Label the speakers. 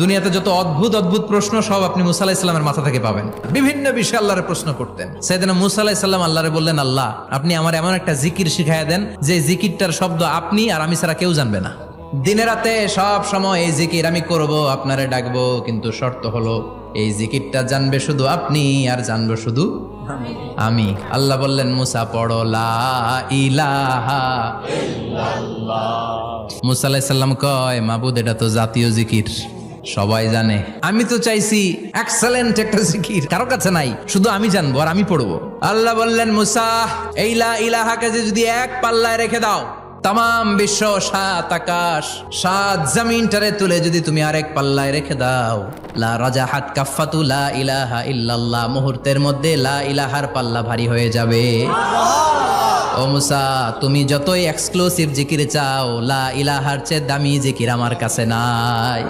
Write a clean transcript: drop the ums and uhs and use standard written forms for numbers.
Speaker 1: দুনিয়াতে যত অদ্ভুত অদ্ভুত প্রশ্ন সব আপনি মুসা আলাইহিস সালামের মাথা থেকে পাবেন। বিভিন্ন বিষয়ে আল্লাহরে প্রশ্ন করতেন। সাইয়েদনা মুসা আলাইহিস সালাম আল্লাহরে বললেন, আল্লাহ আপনি আমার এমন একটা জিকির শিখাইয়া দেন যে জিকিরটার শব্দ আপনি আর আমি ছাড়া কেউ জানবে না। দিনে রাতে সব সময় এই জিকির আমি করব, আপনারে ডাকবো, কিন্তু শর্ত হলো এই জিকিরটা জানবে শুধু আপনি আর জানবো শুধু আমি। আল্লাহ বললেন, মুসা পড়ো লা ইলাহা ইল্লাল্লাহ। মুসা আলাইহিস সালাম কয়, মাবুদ এটা তো জাতীয় জিকির, সবাই জানে। আমি তো চাইছি এক্সেলেন্ট একটা জিকির, কারো কাছে নাই, শুধু আমি জানবো আর আমি পড়বো। আল্লাহ বললেন, মুসা এই লা ইলাহাকে যদি এক পাল্লায় রেখে দাও, তাম বিশ্ব, 7 আকাশ 7 জমিনটারে তুলে যদি তুমি আরেক পাল্লায় রেখে দাও, লা রাজাহাত কাফাতু লা ইলাহা ইল্লাল্লাহ, মুহূর্তের মধ্যে লা ইলাহার পাল্লা ভারী হয়ে যাবে। ও মুসা, তুমি যতই এক্সক্লুসিভ জিকির চাও, লা ইলাহার চেয়ে দামি জিকির আমার কাছে নাই।